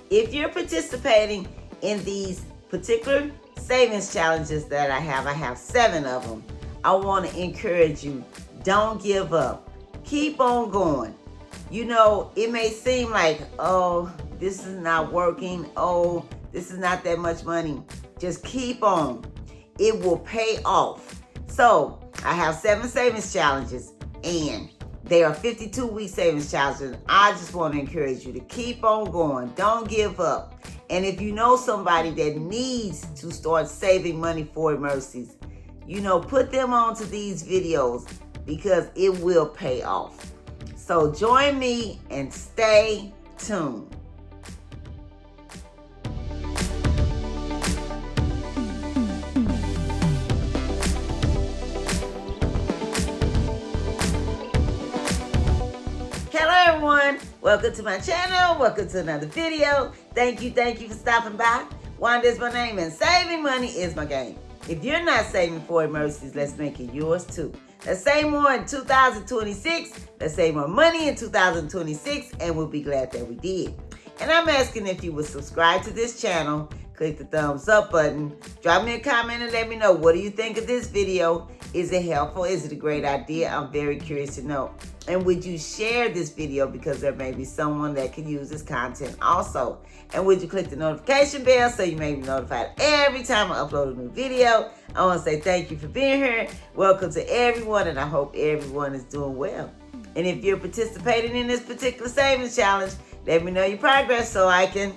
if you're participating in these particular savings challenges that I have 7 of them. I want to encourage you, don't give up. Keep on going. You know, it may seem like, oh, this is not working. Oh, this is not that much money. Just keep on. It will pay off. So I have 7 savings challenges, and they are 52-week savings challenges. I just want to encourage you to keep on going. Don't give up. And if you know somebody that needs to start saving money for emergencies, you know, put them onto these videos because it will pay off. So join me and stay tuned. Hello everyone, welcome to my channel, welcome to another video. Thank you for stopping by. Wanda is my name and saving money is my game. If you're not saving for emergencies, let's make it yours too. Let's save more in 2026, let's save more money in 2026, and we'll be glad that we did. And I'm asking if you would subscribe to this channel, click the thumbs up button, drop me a comment and let me know, what do you think of this video? Is it helpful? Is it a great idea? I'm very curious to know. And would you share this video because there may be someone that can use this content also? And would you click the notification bell so you may be notified every time I upload a new video? I want to say thank you for being here. Welcome to everyone, and I hope everyone is doing well. And if you're participating in this particular savings challenge, let me know your progress so I can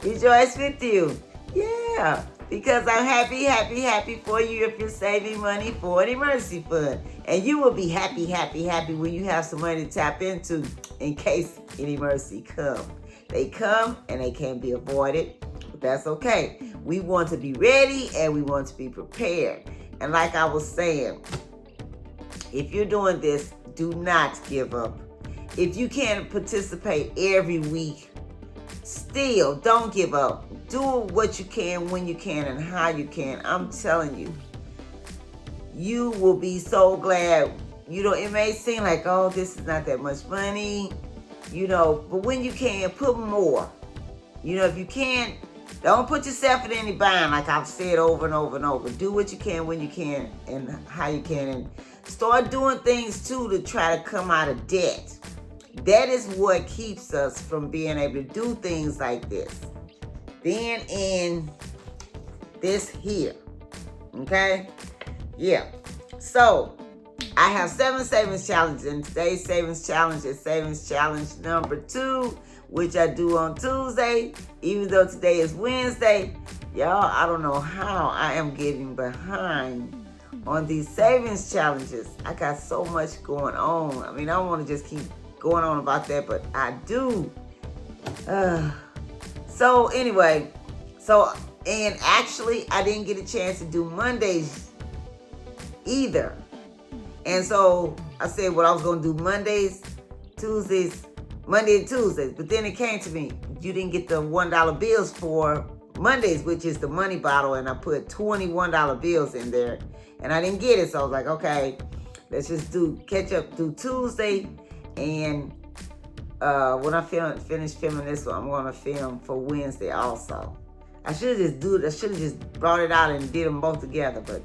rejoice with you. Yeah. Because I'm happy for you if you're saving money for an emergency fund. And you will be happy when you have some money to tap into in case an emergency comes. They come and they can't be avoided, but that's okay. We want to be ready and we want to be prepared. And like I was saying, if you're doing this, do not give up. If you can't participate every week, still don't give up. Do what you can, when you can, and how you can. I'm telling you, you will be so glad. You know, it may seem like, oh, this is not that much money, you know, but when you can, put more. You know, if you can't, don't put yourself in any bind, like I've said over and over and over. Do what you can, when you can, and how you can. And start doing things, too, to try to come out of debt. That is what keeps us from being able to do things like this. Being in this here. Okay? Yeah. So, I have 7 savings challenges, and today's savings challenge is savings challenge number 2, which I do on Tuesday, even though today is Wednesday. Y'all, I don't know how I am getting behind on these savings challenges. I got so much going on. I mean, I don't want to just keep going on about that, but I do. So anyway, and actually I didn't get a chance to do Mondays either. And so I said, well, I was going to do Monday and Tuesdays. But then it came to me, you didn't get the $1 bills for Mondays, which is the money bottle. And I put $21 bills in there and I didn't get it. So I was like, okay, let's just do Tuesday. And when I finish filming this one, I'm going to film for Wednesday also. I should have just brought it out and did them both together, but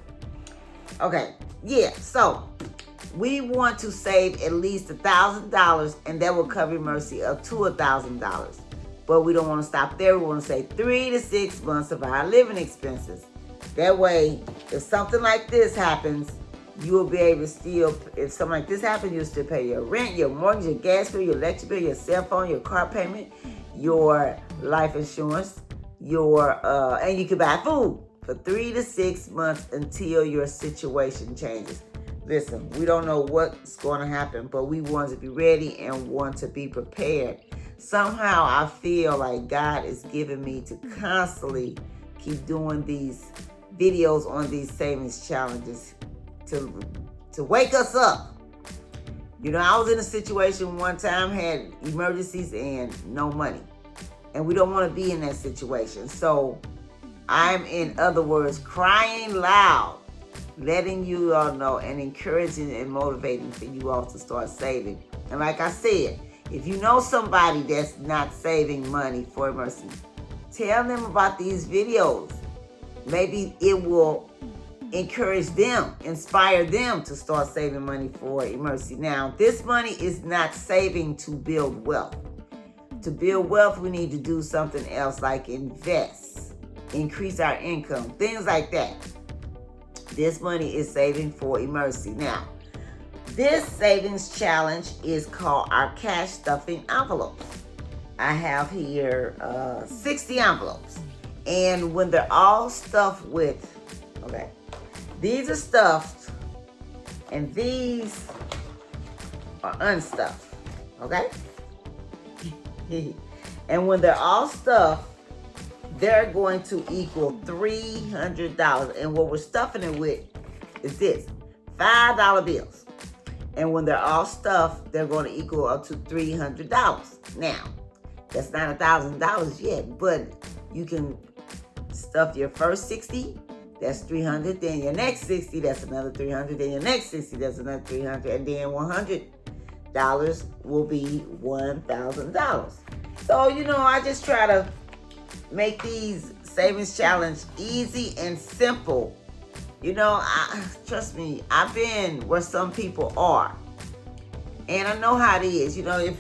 okay. Yeah, so we want to save at least $1,000, and that will cover emergency up to $1,000. But we don't want to stop there. We want to save 3 to 6 months of our living expenses. That way, if something like this happens, you will be able to still, if something like this happens, you'll still pay your rent, your mortgage, your gas bill, your electric bill, your cell phone, your car payment, your life insurance, and you can buy food for 3 to 6 months until your situation changes. Listen, we don't know what's going to happen, but we want to be ready and want to be prepared. Somehow I feel like God is giving me to constantly keep doing these videos on these savings challenges to wake us up. You know, I was in a situation one time, had emergencies and no money. And we don't want to be in that situation. So I'm, in other words, crying loud, letting you all know and encouraging and motivating for you all to start saving. And like I said, If you know somebody that's not saving money for emergency, tell them about these videos. Maybe it will encourage them, inspire them to start saving money for emergency. Now, this money is not saving to build wealth. To build wealth, we need to do something else like invest, increase our income, things like that. This money is saving for emergency. Now, this savings challenge is called our cash stuffing envelopes. I have here 60 envelopes. And when they're all stuffed with, okay, these are stuffed and these are unstuffed, okay? And when they're all stuffed, they're going to equal $300. And what we're stuffing it with is this, $5 bills. And when they're all stuffed, they're going to equal up to $300. Now, that's not $1,000 yet, but you can stuff your first 60, that's $300. Then your next 60, that's another $300. Then your next 60, that's another $300. And then $100 will be $1,000. So, I just try to make these savings challenge easy and simple. Trust me, I've been where some people are. And I know how it is. If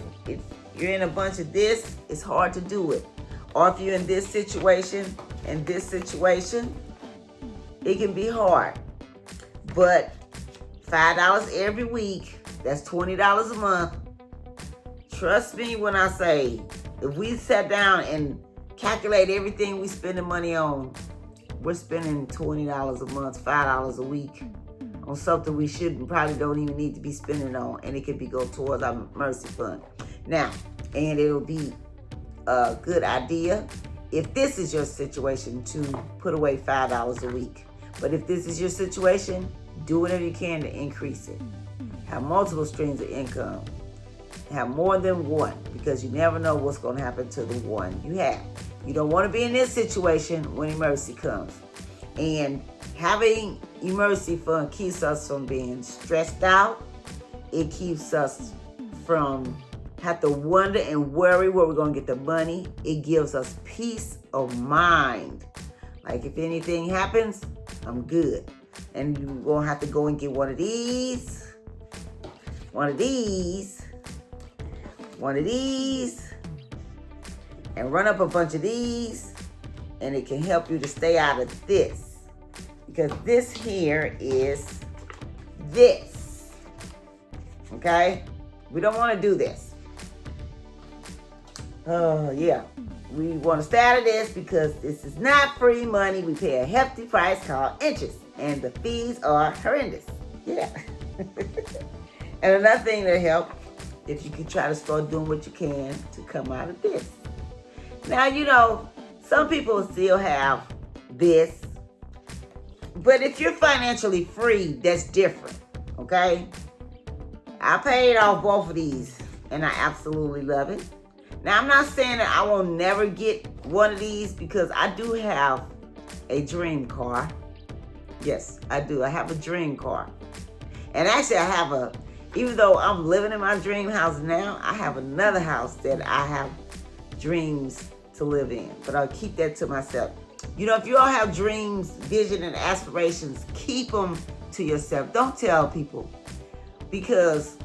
you're in a bunch of this, it's hard to do it. Or if you're in this situation and this situation, it can be hard. But $5 every week, that's $20 a month. Trust me when I say, if we sat down and calculate everything we spending money on, we're spending $20 a month, $5 a week on something we probably don't even need to be spending on, and it could be go towards our mercy fund. Now, and it'll be a good idea if this is your situation to put away $5 a week. But if this is your situation, do whatever you can to increase it. Have multiple streams of income. Have more than one, because you never know what's going to happen to the one you have. You don't want to be in this situation when emergency comes. And having emergency fund keeps us from being stressed out. It keeps us from have to wonder and worry where we're going to get the money. It gives us peace of mind. Like if anything happens, I'm good. And you're going to have to go and get one of these, and run up a bunch of these, and it can help you to stay out of this. Because this here is this. Okay? We don't want to do this. Yeah. We want to stay out of this because this is not free money. We pay a hefty price called interest, and the fees are horrendous. Yeah. And another thing that helps, if you can try to start doing what you can to come out of this. Now, some people still have this, but if you're financially free, that's different, okay? I paid off both of these, and I absolutely love it. Now, I'm not saying that I will never get one of these, because I do have a dream car. Yes, I do. I have a dream car. And actually, even though I'm living in my dream house now, I have another house that I have dreams to live in. But I'll keep that to myself. If you all have dreams, vision, and aspirations, keep them to yourself. Don't tell people, because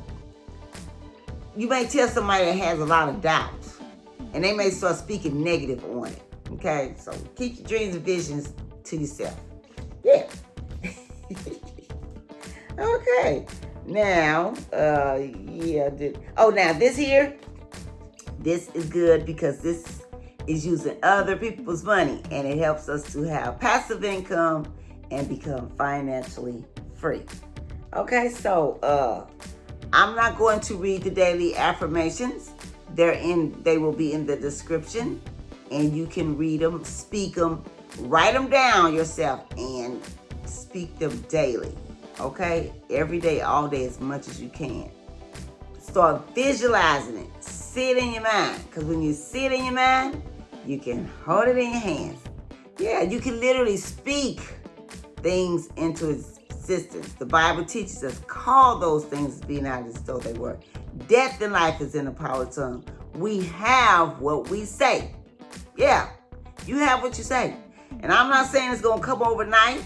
you may tell somebody that has a lot of doubts, and they may start speaking negative on it. Okay? So keep your dreams and visions to yourself. Yeah. Okay. Now, now this here, this is good because this is using other people's money, and it helps us to have passive income and become financially free. Okay, so I'm not going to read the daily affirmations. They will be in the description, and you can read them, speak them, write them down yourself, and speak them daily. Okay? Every day, all day, as much as you can. Start visualizing it. See it in your mind. Because when you see it in your mind, you can hold it in your hands. Yeah, you can literally speak things into existence. The Bible teaches us, call those things as being out as though they were. Death and life is in the power of the tongue. We have what we say. Yeah, you have what you say. And I'm not saying it's going to come overnight.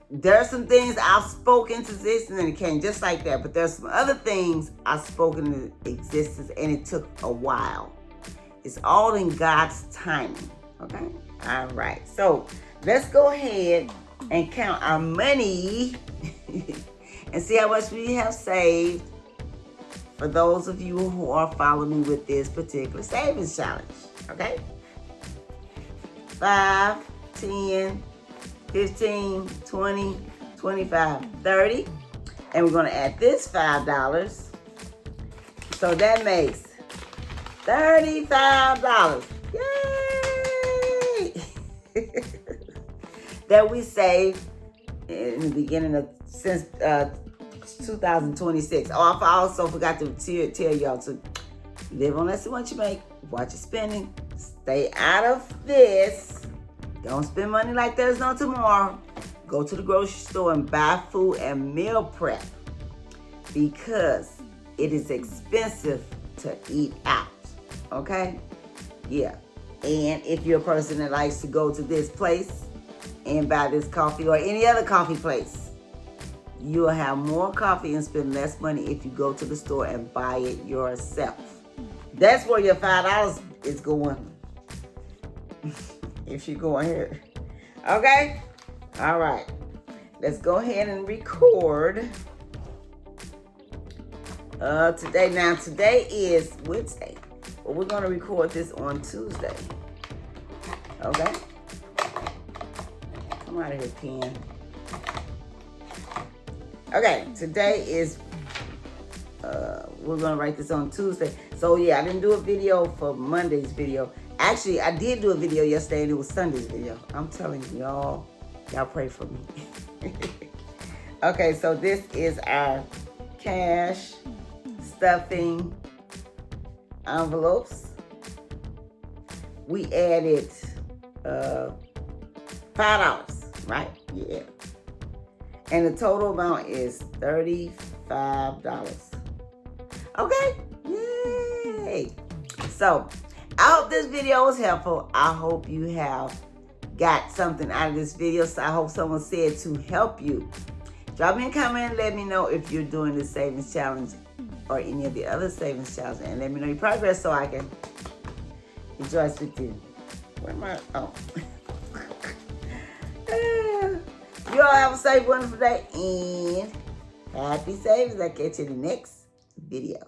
There's some things I've spoken into existence and it came just like that. But there's some other things I've spoken into existence and it took a while. It's all in God's timing. Okay? All right. So let's go ahead and count our money and see how much we have saved for those of you who are following me with this particular savings challenge. Okay? 5, 10, 15, 20, 25, 30. And we're going to add this $5. So that makes $35. Yay! That we saved in the beginning of since 2026. Oh, I also forgot to tell y'all to live on less than what you make. Watch your spending. Stay out of this. Don't spend money like there's no tomorrow. Go to the grocery store and buy food and meal prep because it is expensive to eat out. Okay? Yeah. And if you're a person that likes to go to this place and buy this coffee or any other coffee place, you'll have more coffee and spend less money if you go to the store and buy it yourself. That's where your $5 is going. If you go ahead. Okay? All right. Let's go ahead and record. Today. Now, today is Wednesday. But we're going to record this on Tuesday. Okay? Come out of here, pen. Okay, today is, we're going to write this on Tuesday. So, yeah, I didn't do a video for Monday's video. Actually, I did do a video yesterday, and it was Sunday's video. I'm telling y'all pray for me. Okay, so this is our cash stuffing envelopes. We added $5, right? Yeah. And the total amount is $35. Okay? Yay! So, I hope this video was helpful. I hope you have got something out of this video. So I hope someone said to help you. Drop me a comment and let me know if you're doing the savings challenge or any of the other savings challenges. And let me know your progress so I can rejoice with you. Where am I? Oh. You all have a safe, wonderful day. And happy savings. I'll catch you in the next video.